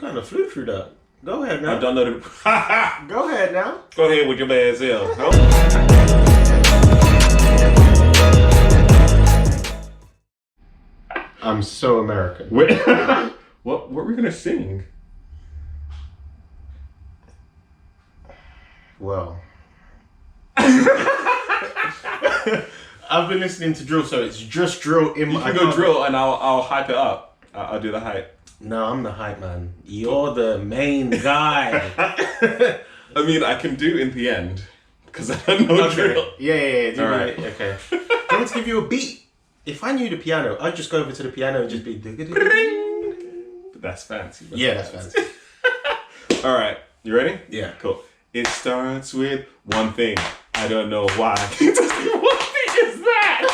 kind of flew through that. Go ahead now. I downloaded. Go ahead now. Go ahead with your bad self. I'm so American. Wait, what were we gonna sing? Well, I've been listening to drill, so it's just drill in my. You can go drill, and I'll hype it up. I'll do the hype. No, I'm the hype man. You're the main guy. I mean, I can do in the end because I don't know drill. Yeah. All right. Okay. I want to give you a beat. If I knew the piano, I'd just go over to the piano and just be. But that's fancy. Yeah, that's fancy. All right, you ready? Yeah. Cool. It starts with one thing. I don't know why. What thing is that?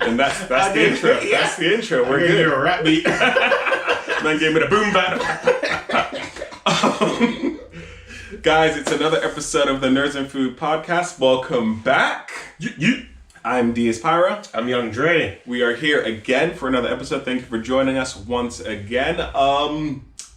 And that's the intro. Yeah. That's the intro. We're good. You're a rap beat. Man gave me the boom bap. Guys, it's another episode of the Nerds and Food Podcast. Welcome back. I'm DS Pyro. I'm Young Dre. We are here again for another episode. Thank you for joining us once again.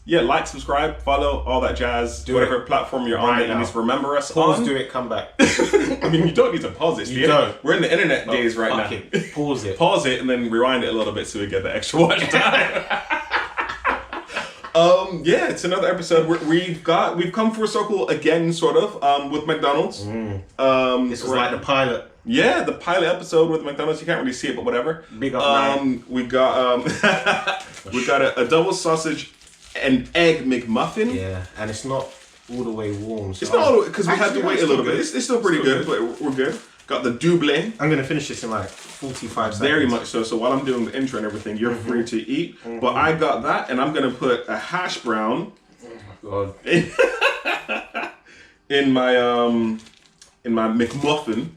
Yeah, like, subscribe, follow, all that jazz. Whatever platform you're on that you need to remember us Pause, on. do it, come back. I mean, you don't need to pause it. You don't. We're in the internet days right now. It. Pause it. Pause it and then rewind it a little bit so we get the extra watch time. Yeah, it's another episode. We've come full circle again, sort of, with McDonald's. This was like the pilot. Yeah, the pilot episode with McDonald's. You can't really see it, but whatever. Big up, man. We got a double sausage and egg McMuffin. Yeah, and it's not all the way warm. So it's not all because we had to wait a little good. bit. It's still pretty good, but we're good. Got the double. I'm gonna finish this in like 45 seconds. Very much so. So while I'm doing the intro and everything, you're free to eat. But I got that, and I'm gonna put a hash brown. God. in my McMuffin.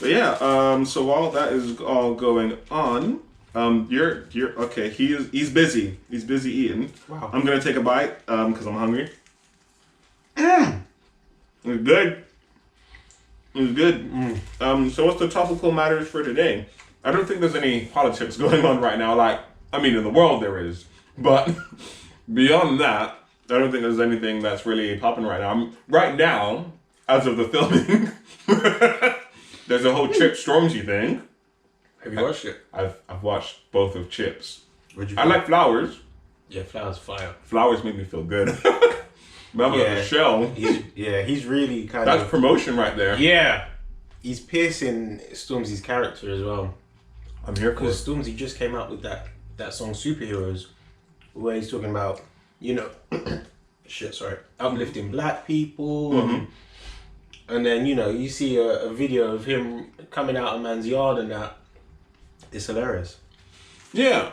But yeah, so while that is all going on, you're okay. He's busy. He's busy eating. Wow. I'm gonna take a bite because I'm hungry. It's good. It's good. So what's the topical matters for today? I don't think there's any politics going on right now. Like, I mean, in the world there is, but beyond that, I don't think there's anything that's really popping right now. Right now, as of the filming, there's a whole Chip Stormzy thing. Have you watched it? I've watched both of Chip's. What'd you I like Flowers. Yeah, Flowers fire. Flowers make me feel good. Remember the shell. He's really kind That's of... promotion right there. Yeah. He's piercing Stormzy's character as well. I'm here for it. Because Stormzy just came out with that song Superheroes, where he's talking about, uplifting black people. And then, you see a video of him coming out of man's yard and that. It's hilarious. Yeah.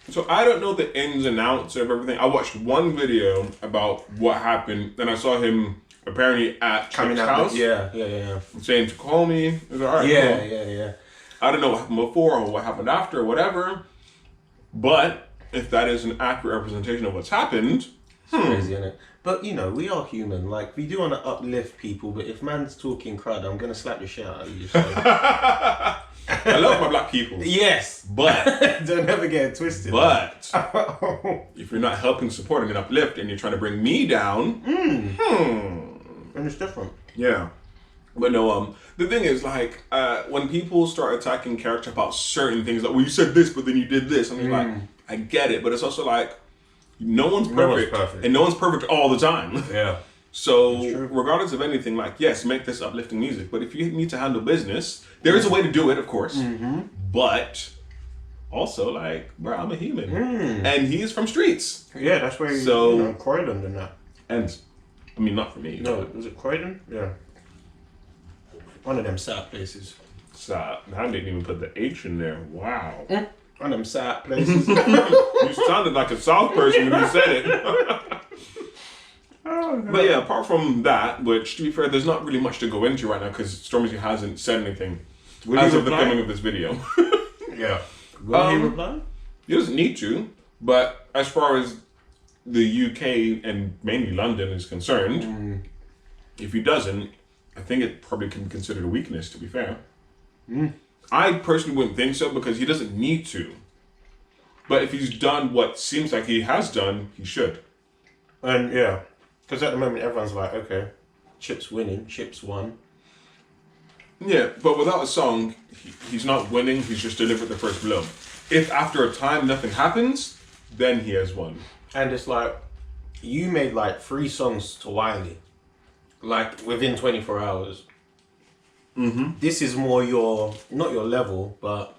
So I don't know the ins and outs of everything. I watched one video about what happened, and I saw him apparently at Chip's house. Yeah. Saying to call me. I was like, all right, cool. Yeah. I don't know what happened before or what happened after or whatever. But if that is an accurate representation of what's happened, crazy, isn't it? But we are human. Like, we do want to uplift people, but if man's talking crud, I'm gonna slap the shit out of you. So. I love my black people. Yes, but don't ever get it twisted. But if you're not helping, supporting, and uplift, and you're trying to bring me down, and it's different. Yeah. But no, the thing is, like, when people start attacking character about certain things, like, well, you said this, but then you did this. I mean, like, I get it, but it's also like, no one's perfect, and no one's perfect all the time. Yeah. So, regardless of anything, like, yes, make this uplifting music, but if you need to handle business, there is a way to do it, of course. But also, like, bro, I'm a human, and he is from streets. Yeah, that's where Croydon and that. And I mean, not for me. No, was it Croydon? Yeah. One of them sad places. Sad. I didn't even put the H in there. Wow. One of them sad places. You sounded like a South person when you said it. But yeah, apart from that, which to be fair, there's not really much to go into right now because Stormzy hasn't said anything as of the filming of this video. Yeah. Will he reply? He doesn't need to, but as far as the UK and mainly London is concerned, if he doesn't, I think it probably can be considered a weakness, to be fair. I personally wouldn't think so because he doesn't need to. But if he's done what seems like he has done, he should. And yeah, because at the moment everyone's like, okay, Chip's winning, Chip's won. Yeah, but without a song, he's not winning, he's just delivered the first blow. If after a time nothing happens, then he has won. And it's like, you made like 3 songs to Wiley, like within 24 hours. Mm-hmm. This is more not your level, but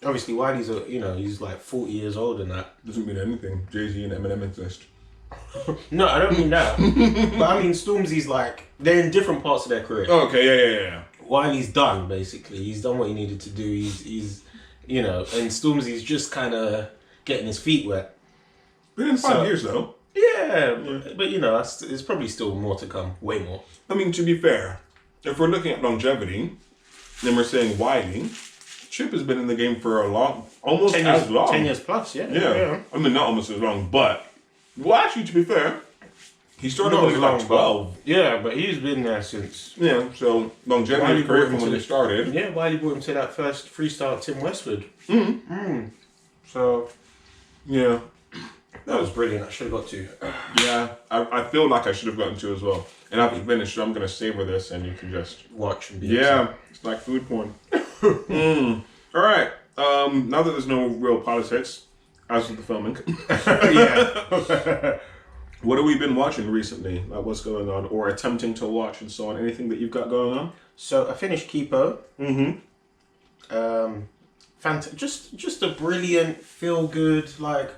obviously Wiley's he's like 40 years old and that. Doesn't mean anything. Jay-Z and Eminem exist. No, I don't mean that. But I mean Stormzy's like, they're in different parts of their career. Oh, okay, yeah. Wiley's done, basically. He's done what he needed to do. He's and Stormzy's just kind of getting his feet wet. Been in 5 years though. Yeah, but it's probably still more to come. Way more. I mean, to be fair, if we're looking at longevity, then we're saying Wiley, Chip has been in the game for almost 10 years, as long. 10 years plus, yeah. Yeah. I mean, not almost as long, but, well, actually, to be fair, he started when he was like 12. Yeah, but he's been there since. Yeah, so longevity of his career from when he started. Yeah, Wiley brought him to that first freestyle Tim Westwood. So, yeah. that was brilliant. I should have got 2. Yeah, I feel like I should have gotten 2 as well. And after finished, so I'm going to savor this and you can just watch and be it's like food porn. All right. Now that there's no real politics, as with the filming. Yeah. What have we been watching recently? Like what's going on? Or attempting to watch and so on? Anything that you've got going on? So I finished Kipo. Just a brilliant, feel good, like.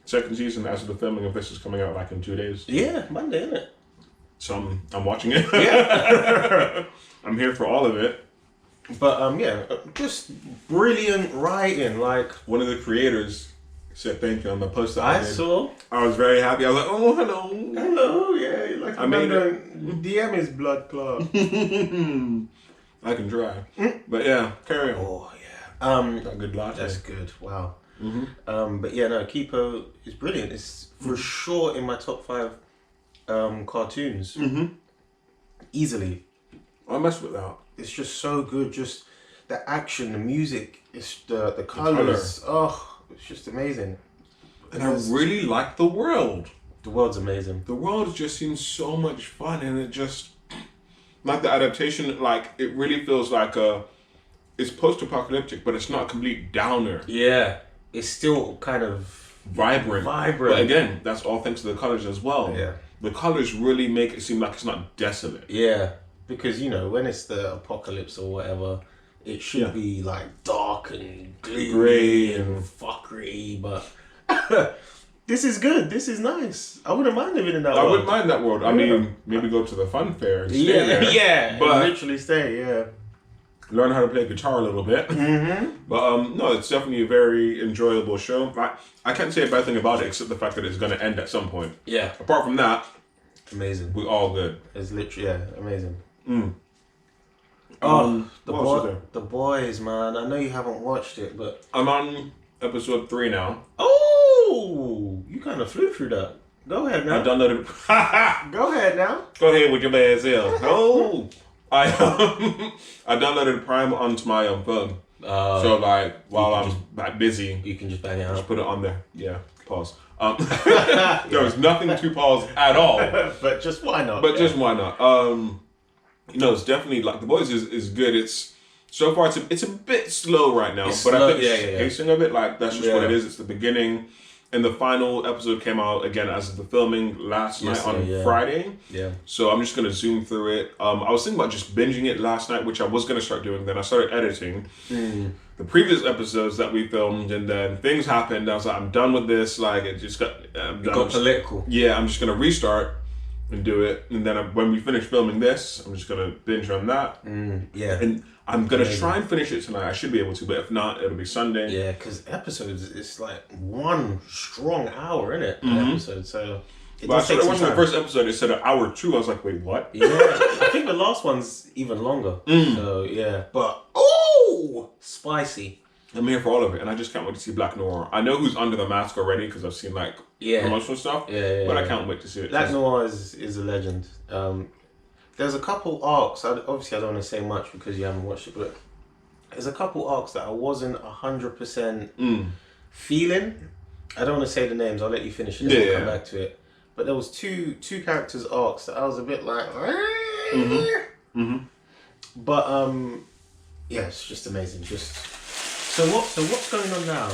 Second season as of the filming of this is coming out like in 2 days. Yeah, Monday, isn't it? So I'm watching it. Yeah. I'm here for all of it. But just brilliant writing. Like one of the creators said thank you on the post that I did. saw. I was very happy. I was like, oh hello. Hello, yeah. Like I made it. DM is blood clot. I can try. But yeah, carry on. Oh yeah. Got a good latte. That's good. Wow. But yeah, no, Kipo is brilliant. It's for sure in my top 5 cartoons. Easily. I mess with that. It's just so good. Just the action, the music, it's the colors. Oh, it's just amazing. And I really like the world. The world's amazing. The world just seems so much fun, and it just like the adaptation. Like it really feels like it's post-apocalyptic, but it's not a complete downer. Yeah, it's still kind of vibrant. But again, that's all thanks to the colors as well. Yeah, the colors really make it seem like it's not desolate. Yeah, because when it's the apocalypse or whatever, it should be like dark and gloomy, grey and fuckery. But this is good. This is nice. I wouldn't mind living in that world. I wouldn't mind that world. I mean, maybe go to the fun fair and stay there. Yeah, but literally stay. Yeah. Learn how to play guitar a little bit. But no, it's definitely a very enjoyable show. I can't say a bad thing about it except the fact that it's going to end at some point. Yeah. Apart from that, amazing. We're all good. It's literally amazing. The Boys, man. I know you haven't watched it, but I'm on episode 3 now. Oh, you kind of flew through that. Go ahead now. I downloaded. Go ahead now. Go ahead with your bad self. Oh. I downloaded Prime onto my phone. So like while I'm busy, you can just bang it out. Just put it on there. Yeah. Pause. There was nothing to pause at all. But just why not? Just why not? It's definitely like The Boys is good. It's so far it's a bit slow right now, but I think the pacing of it, like that's just what it is. It's the beginning. And the final episode came out again as of the filming last night on Friday. Yeah. So I'm just gonna zoom through it. I was thinking about just binging it last night, which I was gonna start doing. Then I started editing the previous episodes that we filmed, and then things happened. I was like, I'm done with this. Like it just got political. Yeah, I'm just gonna restart and do it. And then when we finish filming this, I'm just gonna binge on that. And I'm gonna try and finish it tonight. I should be able to, but if not, it'll be Sunday. Yeah, because episodes, it's like 1 strong hour, in it? An episode, so. But I started watching the first episode. It said 1 hour 2. I was like, wait, what? Yeah, I think the last one's even longer. So yeah, but spicy. I'm here for all of it, and I just can't wait to see Black Noir. I know who's under the mask already because I've seen like promotional stuff. But I can't wait to see it. Black Noir is a legend. There's a couple arcs. Obviously, I don't want to say much because you haven't watched it, but there's a couple arcs that I wasn't 100% feeling. I don't want to say the names. I'll let you finish it. Then we'll come back to it. But there was two characters arcs that I was a bit like. But yeah, it's just amazing. So what's going on now?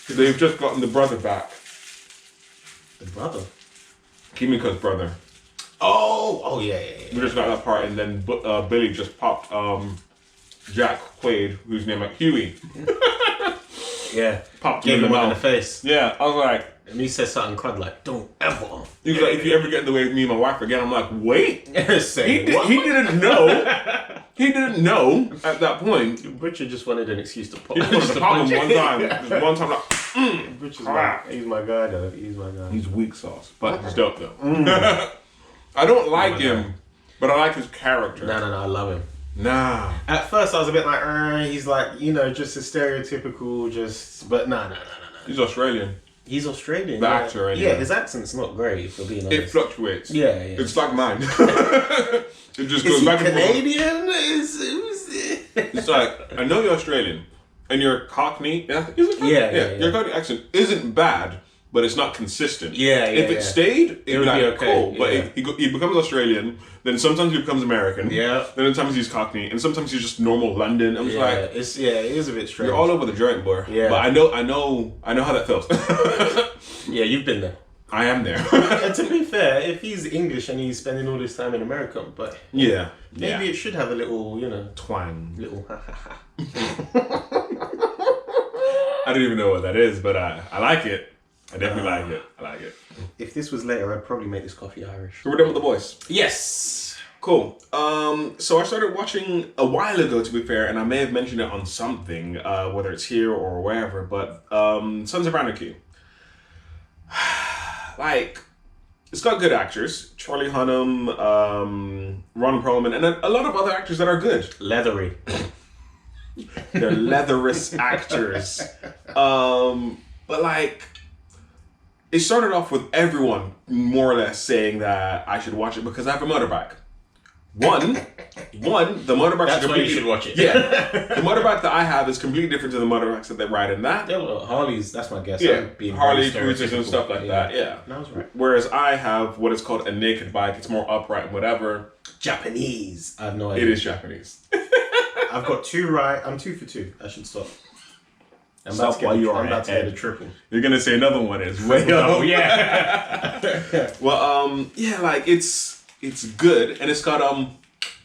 They've just gotten the brother back. The brother? Kimiko's brother. Oh yeah. We just got that part, and then Billy just popped Jack Quaid, whose name like Huey. Yeah. Popped Gave him him in one in the the face. Yeah, I was like... And he said something crud like, don't ever. He was like, if you ever get in the way of me and my wife again, I'm like, wait. He didn't know. He didn't know at that point. Richard just wanted an excuse to pop. He just wanted to pop him one time. Just one time, like, Richard's he's my guy though. He's my guy. He's weak sauce, but he's dope though. I don't like him, but I like his character. No, I love him. Nah. At first I was a bit like, he's like, just a stereotypical, but no. He's Australian. He's Australian. The actor, anyway. Yeah, his accent's not great, for being honest. It fluctuates. Yeah. It's like mine. It just goes back and forth. Canadian? It's like, I know you're Australian, and your Cockney. Your Cockney accent isn't bad, but it's not consistent. If it stayed, it would be like, okay. Cool. But if he becomes Australian, then sometimes he becomes American. Yeah. Then sometimes he's Cockney, and sometimes he's just normal London. I'm just like, it is a bit strange. You're all over the joint, boy. Yeah. But I know how that feels. Yeah, you've been there. I am there. And to be fair, if he's English and he's spending all this time in America, but maybe it should have a little, twang. Little. I don't even know what that is, but I like it. I definitely like it. I like it. If this was later, I'd probably make this coffee Irish. So we're done with The Voice. Yes. Cool. So I started watching a while ago, to be fair, and I may have mentioned it on something, whether it's here or wherever, but Sons of Anarchy. Like, it's got good actors. Charlie Hunnam, Ron Perlman, and a lot of other actors that are good. Leathery. They're leatherous actors. But like, it started off with everyone more or less saying that I should watch it because I have a motorbike. One, the motorbike. That's why you should watch it. Yeah, the motorbike that I have is completely different to the motorbikes that they ride in that. Yeah, well, Harleys. That's my guess. Yeah, Harley cruisers and stuff like that. Yeah, that was right. Whereas I have what is called a naked bike. It's more upright and whatever. Japanese. I have no idea. It is Japanese. I've got 2 right. I'm 2 for 2. I should stop. I'm Stop while you are I'm about to get a triple. You're gonna say another one is way up. Oh yeah. Well, yeah, like it's good, and it's got do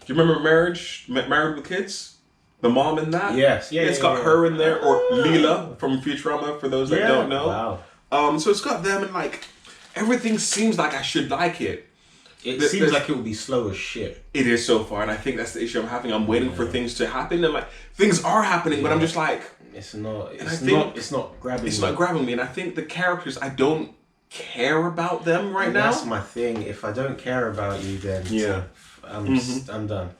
you remember Married with Kids? The mom in that? Yes. Yeah. It's got her in there, or Leela from Futurama, for those that don't know. Wow. So it's got them, and like everything seems like I should like it. It seems like it will be slow as shit. It is so far, and I think that's the issue I'm having. I'm waiting for things to happen, and like things are happening, but I'm just like, it's not grabbing me. It's not grabbing me, and I think the characters, I don't care about them right now. That's my thing. If I don't care about you, then I'm done.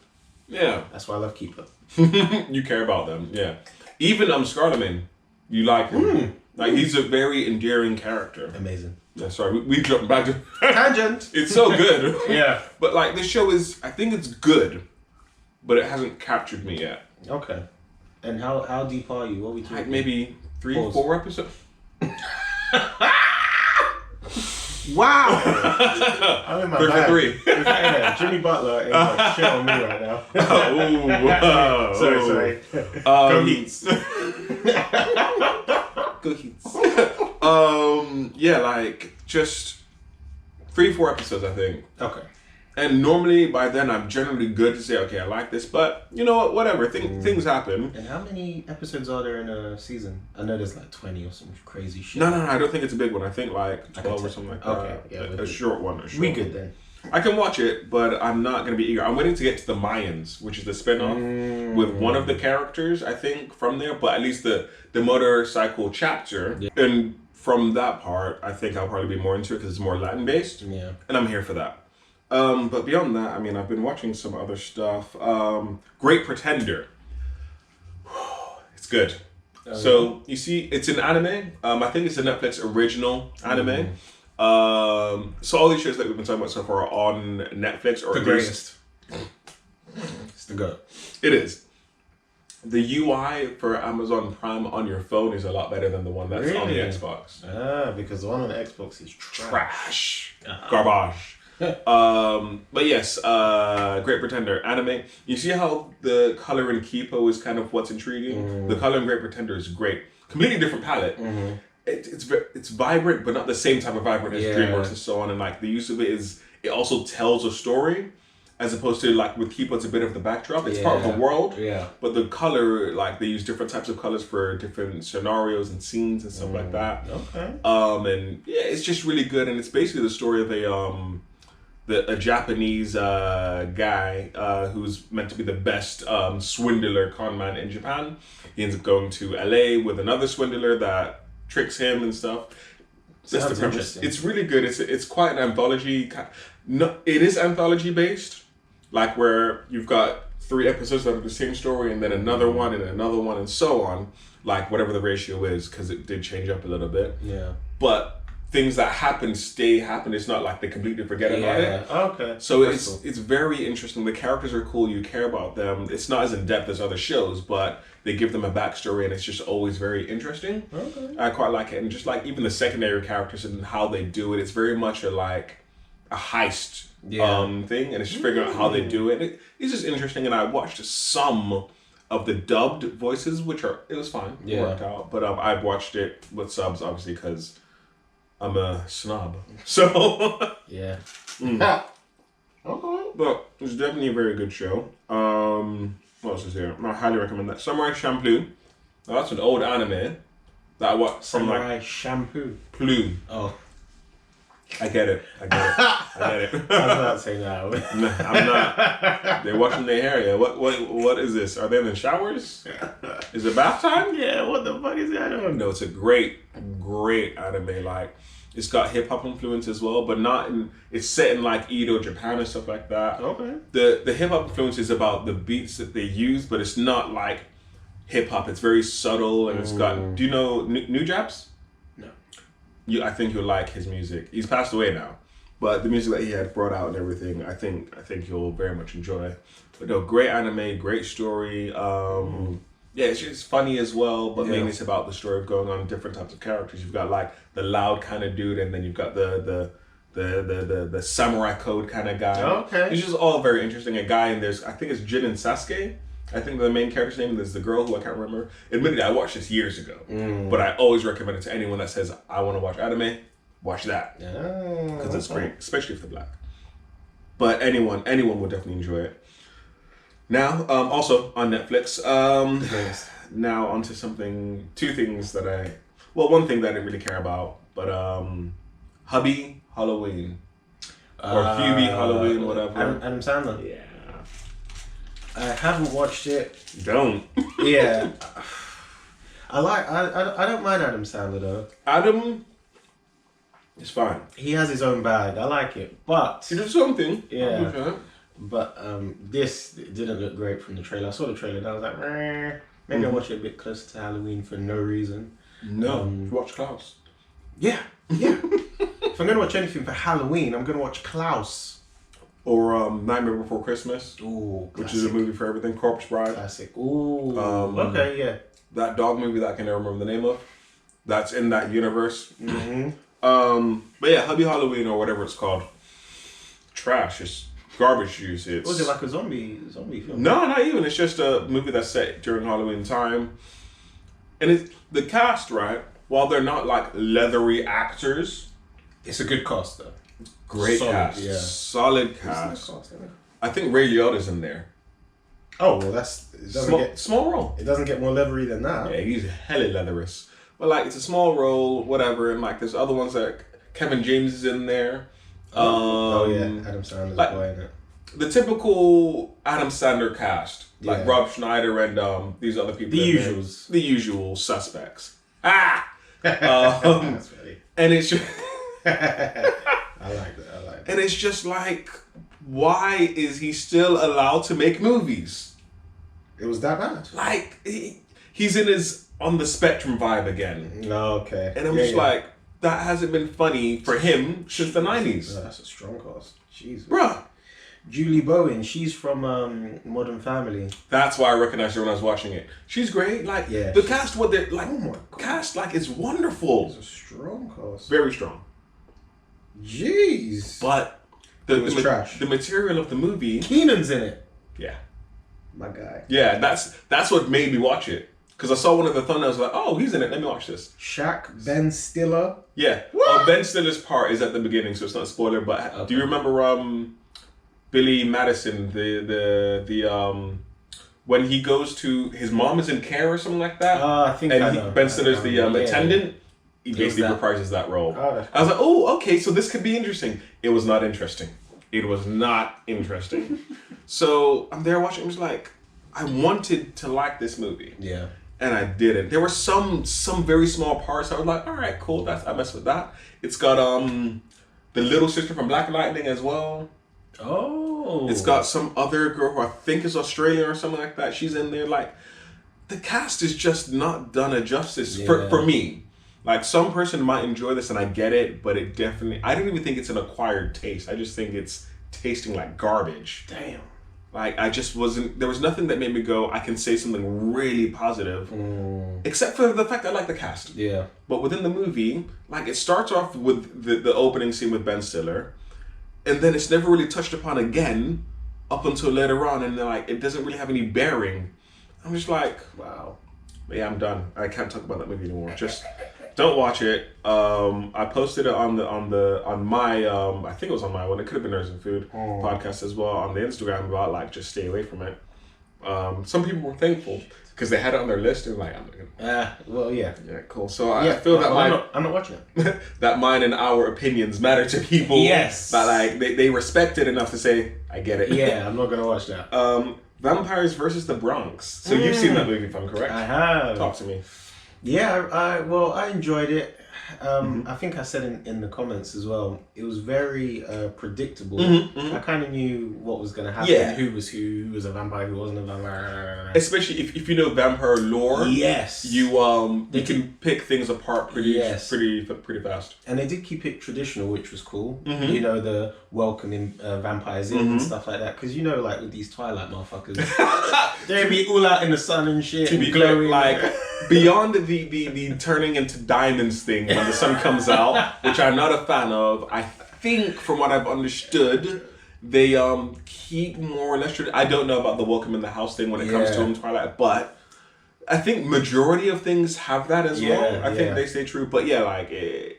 Yeah. That's why I love Keeper. You care about them, yeah. Even Scarleman, you like him. Like, he's a very endearing character. Amazing. Yeah, sorry, we jumped back to tangent. It's so good. Yeah. But like, this show is, I think it's good, but it hasn't captured me yet. Okay. And how deep are you? What are we talking? Like maybe 3, 4 episodes. Wow! I'm in my 3 for bag. 3. Yeah, Jimmy Butler is like shit on me right now. Sorry. Go Heats. Go Heats. Yeah, like just 3, 4 episodes, I think. Okay. And normally by then I'm generally good to say, okay, I like this, but you know what, whatever, things happen. And how many episodes are there in a season? I know there's like 20 or some crazy shit. No, I don't think it's a big one. I think like 12 or something like that. Okay, yeah. A short one. We good then. I can watch it, but I'm not going to be eager. I'm waiting to get to the Mayans, which is the spinoff with one of the characters, I think, from there, but at least the motorcycle chapter. Yeah. And from that part, I think I'll probably be more into it because it's more Latin-based. Yeah. And I'm here for that. But beyond that, I mean, I've been watching some other stuff. Great Pretender. It's good. So, you see, it's an anime. I think it's a Netflix original anime. So all these shows that we've been talking about so far are on Netflix. Or the greatest. It's the GOAT. It is. the UI for Amazon Prime on your phone is a lot better than the one that's on the Xbox. Because the one on the Xbox is trash. Garbage. But yes, Great Pretender anime. You see how the color in Kipo is kind of what's intriguing? The color in Great Pretender is great. Completely different palette. It's vibrant, but not the same type of vibrant as DreamWorks and so on. And like the use of it is, it also tells a story, as opposed to like with Kipo, it's a bit of the backdrop. It's part of the world. But the color, like they use different types of colors for different scenarios and scenes and stuff like that. And yeah, it's just really good. And it's basically the story of a Japanese guy who's meant to be the best swindler con man in Japan. He ends up going to LA with another swindler that tricks him and stuff. That's the premise. It's really good. It's quite an anthology. No, it is anthology based, like where you've got 3 episodes that are the same story and then another one and so on, like whatever the ratio is, because it did change up a little bit. But things that happen stay happen. It's not like they completely forget about it. Okay. So it's very interesting. The characters are cool. You care about them. It's not as in depth as other shows, but they give them a backstory, and it's just always very interesting. I quite like it, and just like even the secondary characters and how they do it, it's very much a heist thing, and it's just figuring out how they do it. It's just interesting, and I watched some of the dubbed voices, it was fine. It worked out, but I've watched it with subs, obviously, because I'm a snob. So okay. But it's definitely a very good show. What else is here? I highly recommend that. Samurai Champloo. Now, that's an old anime that I watched from Samurai Shampoo. Ploo. Oh. I get it. I was about to say no. No, I'm not. They're washing their hair. Yeah. What is this? Are they in the showers? Is it bath time? Yeah. What the fuck is that? I don't know. No, it's a great anime. Like, it's got hip hop influence as well, but not in. It's set in like Edo, Japan, and stuff like that. Okay. The hip hop influence is about the beats that they use, but it's not like hip hop. It's very subtle, and it's got. Do you know New Japs? No. I think you'll like his music. He's passed away now, but the music that he had brought out and everything, I think you'll very much enjoy. But no, great anime, great story. Yeah, it's just funny as well, but mainly it's about the story of going on different types of characters. You've got like the loud kind of dude, and then you've got the samurai code kind of guy. Okay. It's just all very interesting. A guy, and I think it's Jin and Sasuke. I think the main character's name is the girl who I can't remember. Admittedly, I watched this years ago, but I always recommend it to anyone that says, I want to watch anime, watch that. Because it's great, especially if they're black. But anyone would definitely enjoy it. Now, also on Netflix, now onto two things that one thing that I didn't really care about, but Hubbie Halloween. Or Hubbie Halloween, whatever. Adam Sandler? Yeah. I haven't watched it. Don't. Yeah. I don't mind Adam Sandler though. Adam is fine. He has his own bag. I like it. But He does something. Yeah. But this didn't look great from the trailer. I saw the trailer and I was like, maybe I'll watch it a bit closer to Halloween for no reason. No. Watch Klaus. Yeah. If I'm going to watch anything for Halloween, I'm going to watch Klaus. Or Nightmare Before Christmas. Ooh, which is a movie for everything. Corpse Bride. Classic. Ooh. Okay, yeah. That dog movie that I can never remember the name of. That's in that universe. Mm-hmm. But yeah, Hubbie Halloween or whatever it's called. Trash. It's garbage juice. Was it like a zombie film? No, not even. It's just a movie that's set during Halloween time. And it's the cast, right? While they're not like leathery actors, it's a good cast though. Great cast. Yeah. Solid cast. I think Ray Liotta's in there. Oh, well, small role. It doesn't get more leathery than that. Yeah, he's hella leatherous. But like, it's a small role, whatever. And like, there's other ones that Kevin James is in there. Adam Sandler's boy in it. The typical Adam Sandler cast, like Rob Schneider and these other people. The usual suspects. That's funny. And it's just. I like that. And it's just like, why is he still allowed to make movies? It was that bad. Like, he's in his on the spectrum vibe again. Okay. And I'm just like, that hasn't been funny for him since the 90s. That's a strong cast. Jesus. Bruh. Julie Bowen, she's from Modern Family. That's why I recognized her when I was watching it. She's great. Like the cast, what they like, cast like is wonderful. It's a strong cast. Very strong. Jeez. But trash. The material of the movie. Keenan's in it. Yeah. My guy. Yeah, that's what made me watch it. Because I saw one of the thumbnails, like, oh, he's in it. Let me watch this. Shaq, Ben Stiller. Yeah. Oh, Ben Stiller's part is at the beginning, so it's not a spoiler. But do you remember Billy Madison? The when he goes to his mom is in care or something like that. I think I know. Ben Stiller's the attendant. He basically reprises that role. I was like, oh, okay, so this could be interesting. It was not interesting. It was not interesting. So I'm there watching. I was like, I wanted to like this movie. Yeah. And I didn't. There were some very small parts. I was like, all right, cool. I mess with that. It's got the little sister from Black Lightning as well. Oh. It's got some other girl who I think is Australian or something like that. She's in there. Like, the cast is just not done a justice for me. Like, some person might enjoy this and I get it, but it definitely, I don't even think it's an acquired taste. I just think it's tasting like garbage. Damn. Like, I just wasn't, there was nothing that made me go, I can say something really positive. Except for the fact that I like the cast. Yeah. But within the movie, like, it starts off with the opening scene with Ben Stiller. And then it's never really touched upon again up until later on. And then, like, it doesn't really have any bearing. I'm just like, wow. Yeah, I'm done. I can't talk about that movie anymore. Just don't watch it. I posted it on my I think it was on my one. It could have been Nerds and Food podcast as well on the Instagram about like just stay away from it. Some people were thankful because they had it on their list and like I'm not gonna. Well, yeah. Yeah, cool. So I feel that I'm not watching it. that mine and our opinions matter to people. Yes. That like they respect it enough to say I get it. Yeah, I'm not gonna watch that. Vampires versus the Bronx. So you've seen that movie, if I'm correct? I have. Talk to me. Yeah, I enjoyed it. I think I said in the comments as well, it was very predictable. I kind of knew what was going to happen, who was a vampire, who wasn't a vampire. Especially if you know vampire lore. Yes. You can pick things apart pretty fast. And they did keep it traditional, which was cool. You know, the welcoming vampires in and stuff like that. Because you know, like with these Twilight motherfuckers, they'd be all out in the sun and shit. To be clear, like beyond the turning into diamonds thing when the sun comes out, which I'm not a fan of. I think from what I've understood, they keep more or less. I don't know about the welcome in the house thing when it comes to Twilight, but I think majority of things have that as well. I think they stay true, but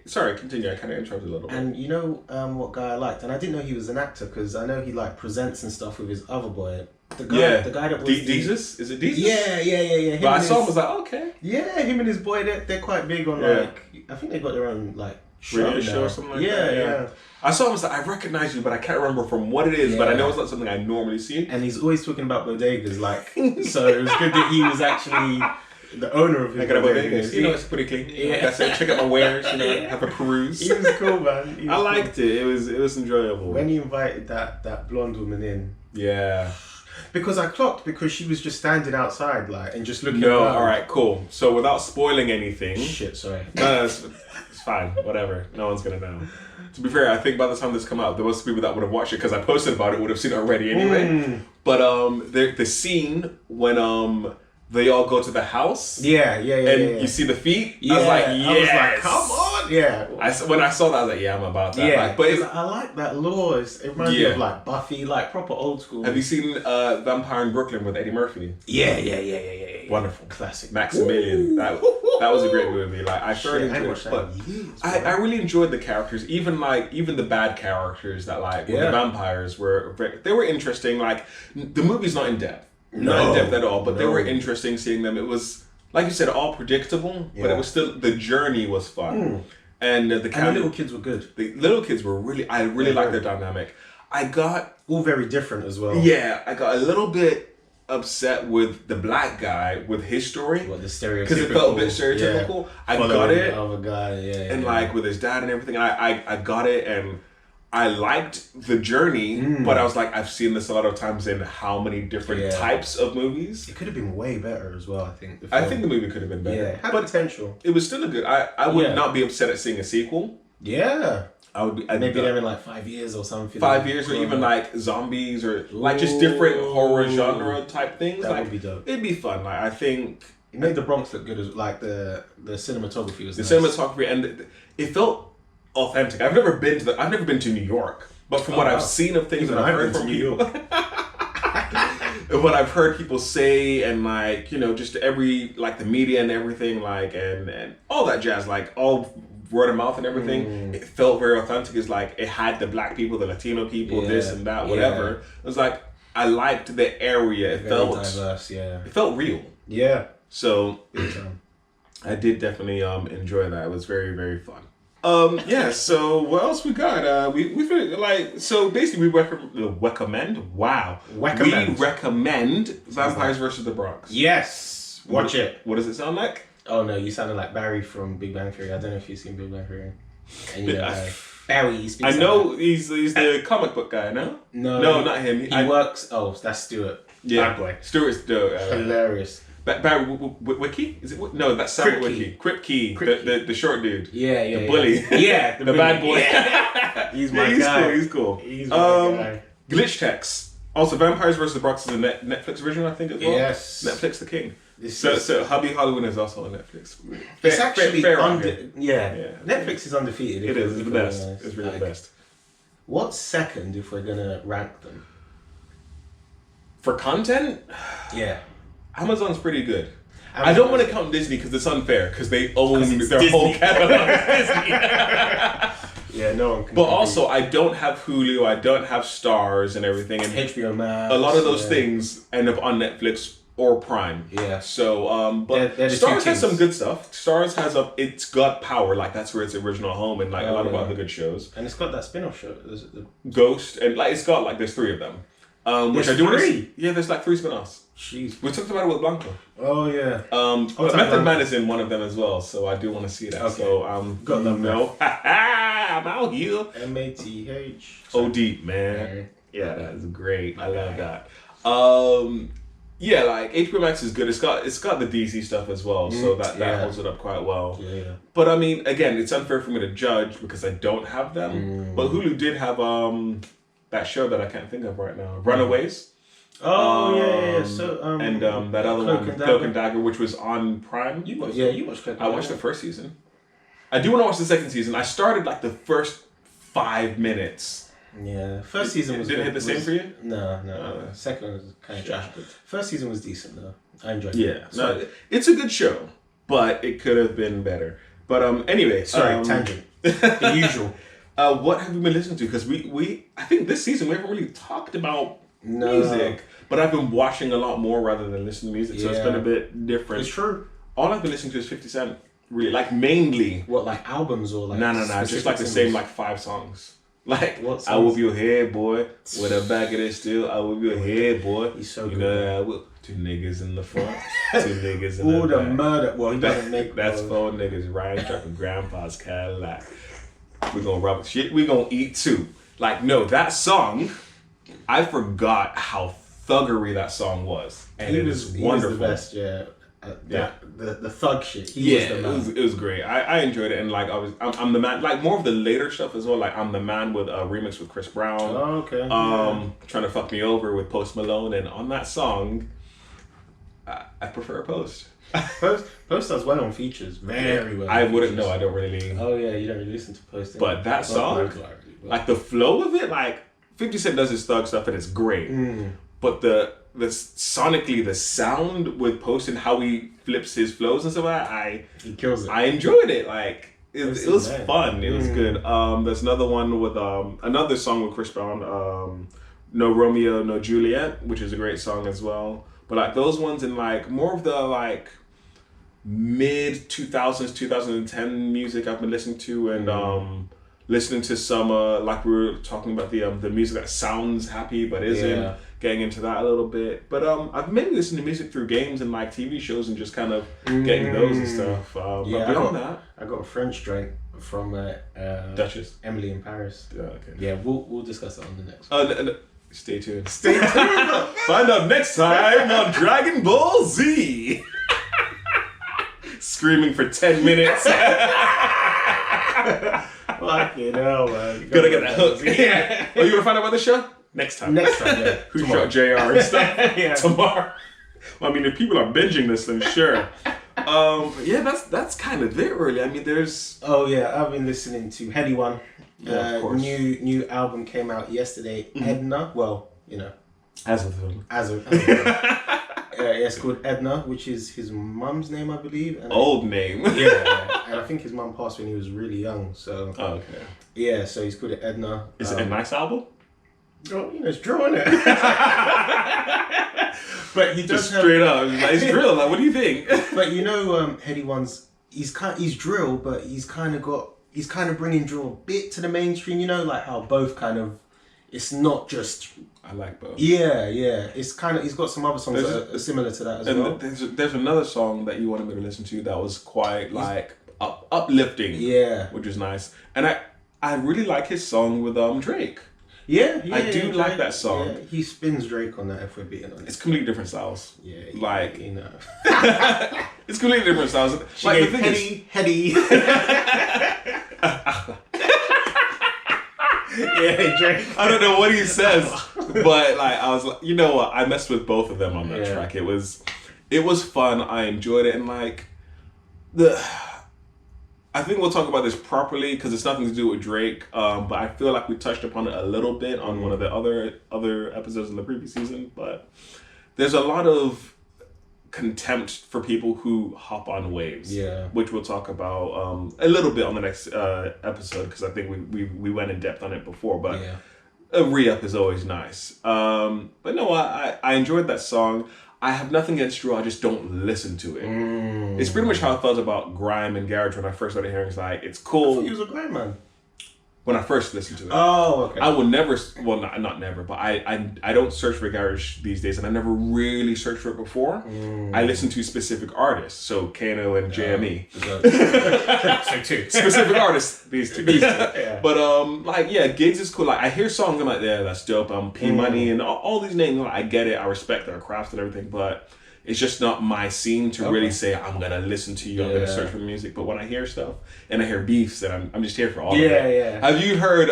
sorry, continue. I kind of interrupted a little bit. And you know what guy I liked, and I didn't know he was an actor because I know he like presents and stuff with his other boy. The guy that was Jesus? Is it Jesus? Yeah. But I saw him, was like, okay. Yeah, him and his boy, they're quite big on like, I think they got their own like radio show or something like that. Yeah. I saw him, was like, I recognize you, but I can't remember from what it is. But I know it's not something I normally see. And he's always talking about bodegas, like, so it was good that he was actually the owner of his bodegas. You know, it's pretty clean. Yeah. Like I said, check out my wares, have a peruse. He was cool, man. I liked it. It was enjoyable. When he invited that blonde woman in. Yeah. Because I clocked, because she was just standing outside, like, and just looking No, around. alright, cool. So without spoiling anything... Shit, sorry. No, it's fine. Whatever. No one's gonna know. To be fair, I think by the time this come out, there was people that would have watched it, because I posted about it, would have seen it already anyway. But the scene when they all go to the house. And you see the feet. Yeah. I was like, yes. I was like, come on. Yeah. When I saw that, I was like, yeah, I'm about that. Yeah. Like, but I like that lore. It reminds me of like Buffy, like proper old school. Have you seen Vampire in Brooklyn with Eddie Murphy? Yeah. Wonderful. Classic. Maximilian. That was a great movie. Like I thoroughly enjoyed it. But I really enjoyed the characters, even the bad characters that with the vampires were interesting. Like the movie's not in depth. Not in depth at all, but they were interesting seeing them. It was, like you said, all predictable, but it was still, the journey was fun. And the little kids were good. The little kids were I really liked their dynamic. I got... all very different as well. Yeah, I got a little bit upset with the black guy, with his story. What, the stereotypical... Because it felt a bit stereotypical. I got it. The other guy, and like with his dad and everything, and I got it, and... I liked the journey, but I was like, I've seen this a lot of times in how many different types of movies. It could have been way better as well, I think. I think the movie could have been better. Yeah, it had potential. It was still a good... I would not be upset at seeing a sequel. Yeah. Maybe be. they're in like 5 years or something. 5 years, or even like zombies, or like just different horror genre type things. That like, would be dope. It'd be fun. Like I think it made the Bronx look good. As like the cinematography was. The nice. cinematography, and it felt authentic. I've never been to New York, but from what I've seen of things, Even and I've I've heard been from to New people, and what I've heard people say, and like, you know, just every, like the media and everything, like and all that jazz, like all word of mouth and everything, it felt very authentic. It's like it had the black people, the Latino people, this and that, whatever. It was like I liked the area. It felt diverse. Yeah. It felt real. Yeah. So I did definitely enjoy that. It was very, very fun. Yeah, so what else we got? We like, so basically we recommend. Wow. We recommend Vampires versus the Bronx. Yes. Watch it. What does it sound like? Oh no, you sounded like Barry from Big Bang Theory. I don't know if you've seen Big Bang Theory. And you know Barry. He speaks. I know he's the comic book guy. No, not him. He works. Oh, that's Stuart. Yeah, bad boy. Stuart's hilarious. Barry Wiki? Is it? No, that's Sam Wiki. Kripke, the short dude. Yeah, the bully. Yeah, the bad boy. Yeah. He's my guy. He's cool. He's my guy. Glitch Text. Also, Vampires vs. the Bronx is a Netflix version, I think, as well. Yes. Netflix the king. So Hubbie Halloween is also on Netflix. It's actually fair. Yeah. Netflix is undefeated. It is. It's the best. It's really the best. What's second if we're gonna rank them? For content? Yeah. Amazon's pretty good. I don't want to count Disney because it's unfair, because they own their whole catalog. Disney. Yeah, no one can. But also, I don't have Hulu, I don't have Stars and everything, and HBO Max. A lot of those things end up on Netflix or Prime. Yeah. So, but they're Stars has some good stuff. Stars has it's got Power, like that's where its original home, and like a lot of other good shows. And it's got that spin-off show, Ghost, and like it's got like there's 3 of them. Which I do want to see. Yeah, there's like 3 spin-offs. Jeez. We talked about it with Blanco. Oh yeah. But Method Man is in one of them as well, so I do want to see that. Okay. So got them now. I'm out here. MATH. OD, man. Yeah, that is great. I love that. Yeah, like HBO Max is good. It's got the DC stuff as well, so that holds it up quite well. Yeah. But I mean, again, it's unfair for me to judge because I don't have them. But Hulu did have that show that I can't think of right now, Runaways. Oh yeah. So and that other one, Cloak and Dagger, which was on Prime. You watched Cloak and I watched the first season. I do want to watch the second season. I started like the first 5 minutes. Yeah, first season was. Did it hit the same for you? No. Second one was kind of trash. First season was decent though. I enjoyed it. Yeah, no, it's a good show, but it could have been better. But anyway, sorry, tangent. The usual. What have we been listening to? Because we I think this season we haven't really talked about music, but I've been watching a lot more rather than listening to music, so it's been a bit different. It's true. All I've been listening to is 50 Cent, really, like mainly. What, like albums or like? No, just like the same like 5 songs. Like, what songs? I whip your head, boy, with a bag of this steel. I whip your head, boy. He's so you good. know, I whip 2 niggas in the front, 2 niggas in the back. The murder. Well, he doesn't make. That's 4 niggas riding trucking grandpa's Cadillac. We're gonna rub shit. We're gonna eat too. Like, no, that song. I forgot how thuggery that song was, and it was wonderful. He was the best, the thug shit. He was the man. It was great. I enjoyed it, and like I'm the man. Like more of the later stuff as well. Like I'm the man with a remix with Chris Brown. Oh, okay. Trying to fuck me over with Post Malone, and on that song, I prefer Post. Post does well on features, very well. I wouldn't know. I don't really. Oh yeah, you don't really listen to Post. But that song, like the flow of it, like 50 Cent does his thug stuff and it's great. But the sonically the sound with Post and how he flips his flows and stuff like that, he kills it. I enjoyed it. Like it was fun. It was good. There's another one with another song with Chris Brown, No Romeo, No Juliet, which is a great song as well. But like those ones in like more of the like mid 2000s 2010 music I've been listening to, and listening to some like we were talking about the music that sounds happy but isn't, getting into that a little bit. But I've mainly listened to music through games and like TV shows and just kind of getting those and stuff. But beyond that, I got a French drink from Duchess Emily in Paris. Okay. Yeah, we'll discuss that on the next one. Stay tuned. Find out next time on Dragon Ball Z. Screaming for 10 minutes. Fucking hell, man. Gotta get that hook. Yeah. Oh, you wanna find out about the show? Next time, yeah. Who shot JR and stuff? Yeah. Tomorrow. I mean, if people are binging this, then sure. Yeah, that's kind of it, really. I mean, there's. Oh yeah, I've been listening to Headie one. Yeah, of course. New album came out yesterday. Edna. Well, As of them. It's called Edna, which is his mum's name, I believe. And Old name. Yeah, and I think his mum passed when he was really young. So. Oh, okay. Yeah, so he's called it Edna. Is it a nice album? Oh, it's drawing it. But he does just straight up. It's drill. Like, what do you think? But Headie one's he's drill, but he's kind of bringing drill a bit to the mainstream. Like how both kind of. It's not just. I like both. Yeah. It's kind of. He's got some other songs that are similar to that as well. There's another song that you wanted me to listen to that was quite like uplifting. Yeah, which is nice, and I really like his song with Drake. Yeah, I do like that song. Yeah, he spins Drake on that, if we're being honest. It's completely different styles. Yeah, like it's completely different styles. She like gave Headie. Yeah, Drake. I don't know what he says, but like I was like, you know what? I messed with both of them on that track. It was fun. I enjoyed it, and like I think we'll talk about this properly because it's nothing to do with Drake. But I feel like we touched upon it a little bit on one of the other episodes in the previous season. But there's a lot of contempt for people who hop on waves. Yeah. Which we'll talk about a little bit on the next episode because I think we went in depth on it before. But a re-up is always nice. But no, I enjoyed that song. I have nothing against drill, I just don't listen to it. It's pretty much how I felt about grime and garage when I first started hearing. It's like, it's cool. I thought you was a grime man. When I first listened to it. Oh, okay. I will never, well, not never, but I don't search for garage these days, and I never really searched for it before. I listen to specific artists, so Kano and JME. So two. Specific artists, these two. Yeah. But Gigs is cool. Like I hear songs, I'm like, yeah, that's dope. P Money and all these names. Like, I get it. I respect their craft and everything, but it's just not my scene to really say I'm gonna listen to you. I'm gonna search for the music. But when I hear stuff and I hear beefs, then I'm just here for all of it. Yeah. Have you heard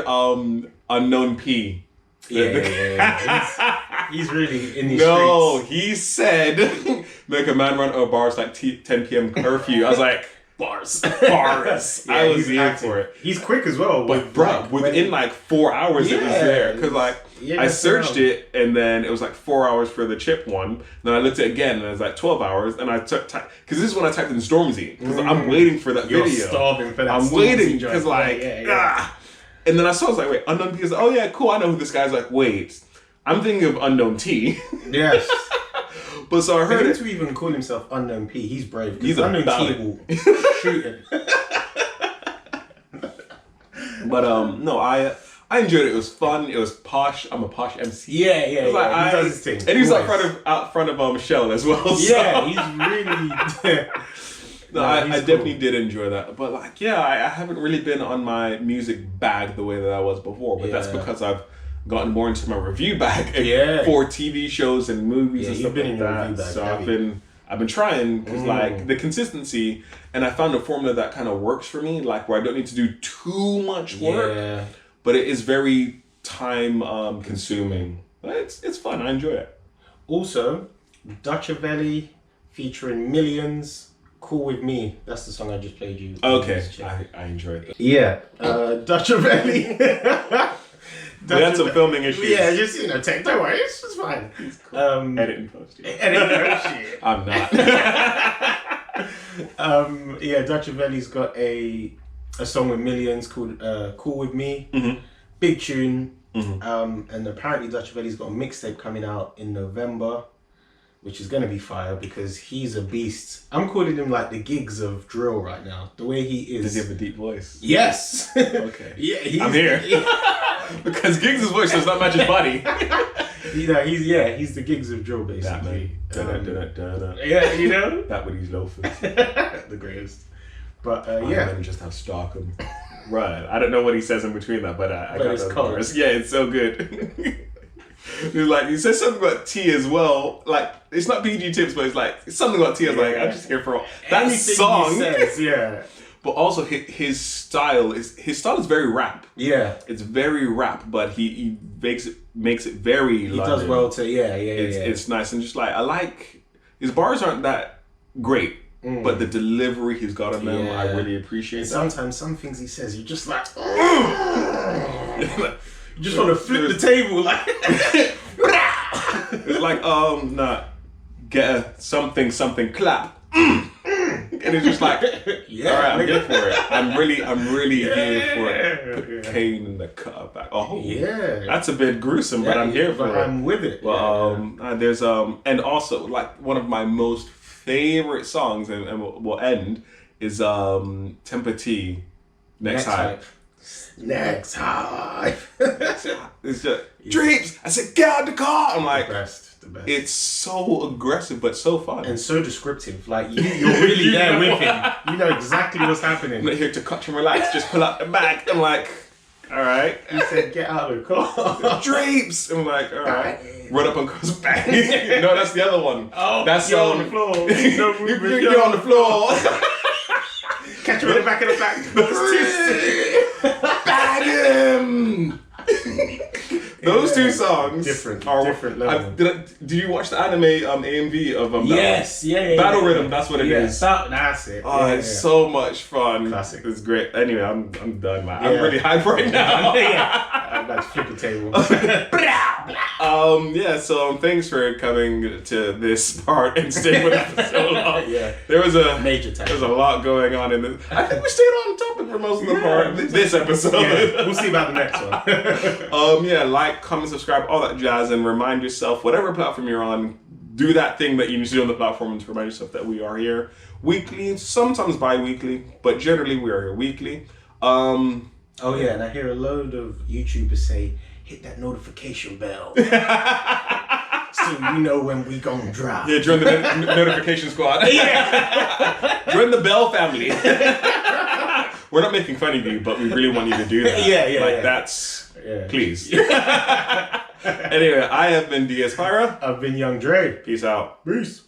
Unknown P? Yeah. He's really in these streets. No, he said make a man run over bars like 10 p.m. curfew. I was like, bars. I was here for it. He's quick as well. But within like 4 hours it was there. Because I searched it and then it was like 4 hours for the chip one. Then I looked at it again and it was like 12 hours. And I took time. Because this is when I typed in Stormzy. Because I'm waiting for that video. You're starving for that. I'm waiting because And then I saw, I was like, wait, Unknown P is oh yeah, cool, I know who this guy is. Like, wait, I'm thinking of Unknown T. Yes. But so I heard it. To even call himself Unknown P, he's brave. He's Unknown T will shoot him. But no, I enjoyed it. It was fun. It was posh. I'm a posh MC. Yeah. He does his thing. And he's out front of Michelle as well. Yeah, he's really. No, I definitely did enjoy that. But I haven't really been on my music bag the way that I was before. But that's because I've gotten more into my review bag for TV shows and movies and stuff like that. So I've been trying because the consistency, and I found a formula that kind of works for me, like where I don't need to do too much work, but it is very time consuming. But it's fun. I enjoy it. Also, Dutchavelli featuring Millions. Cool With Me. That's the song I just played you. Okay, I enjoyed it. Yeah, Dutchavelli. We had some filming issues. Yeah, just take. Don't worry, it's fine. Cool. Edit and post. Shit. I'm not. Dutchavelli's got a song with Millions called "Cool With Me." Mm-hmm. Big tune. Mm-hmm. And apparently Dutchavelli's got a mixtape coming out in November, which is going to be fire because he's a beast. I'm calling him like the Gigs of drill right now. The way he is. Does he have a deep voice? Yes. Okay. Yeah, I'm here. Because Gigs' voice does not match his body. He's the Gigs of drill basically. That with these loafers. The greatest. But men just have Stockholm. Right. I don't know what he says in between that, but I got those bars. Yeah, it's so good. He says something about tea as well. Like, it's not PG tips, but it's something about tea. I was like, I'm just here for that anything song. He says, yeah. but also his style is very rap. Yeah, it's very rap, but he makes it very. He does well to It's nice, and just like I like his bars aren't that great. But the delivery he's got on them, I really appreciate. Sometimes some things he says, you just like, you just want to flip the table, like. It's like, get a something clap, and it's just like, all right, I'm here for it. I'm really here for it. Put Kane in the cutback. Oh, yeah, that's a bit gruesome, but I'm here for it. I'm with it. But there's and also like one of my most favorite songs, and we'll end is Temper T, Next Hype. Next Hype. It's just Dreams. I said, get out the car. I'm like, the best. It's so aggressive but so fun and so descriptive. Like you're really there with him. You know exactly what's happening. I'm not here to cut and relax. Just pull out the bag. I'm like, all right. He said, get out of the car. Drapes. I'm like, all right. Run up on Cos back. No, that's the other one. Oh, that's you're on the floor. No movement. You're on the floor. Catch him in the back of the back. Bag him. Those two songs different level. Did you watch the anime AMV of Yes, Battle Rhythm? That's what it is. That's it. Oh, it's so much fun. Classic. It's great. Anyway, I'm done, man. I'm really hyped right now. I'm about to flip the table. So thanks for coming to this part and staying with us for so long. There was a major time. There's a lot going on in this. I think we stayed on topic for most of the part this episode. We'll see about the next one. Like, comment, subscribe, all that jazz, and remind yourself, whatever platform you're on, do that thing that you need to do on the platform and to remind yourself that we are here weekly, sometimes bi-weekly, but generally we are here weekly. And I hear a load of YouTubers say, hit that notification bell. So you know when we gonna drop. Yeah, join the notification squad. Join the Bell family. We're not making fun of you, but we really want you to do that. That's... Please. Anyway, I have been DS Pyro. I've been Young Dre. Peace out. Peace.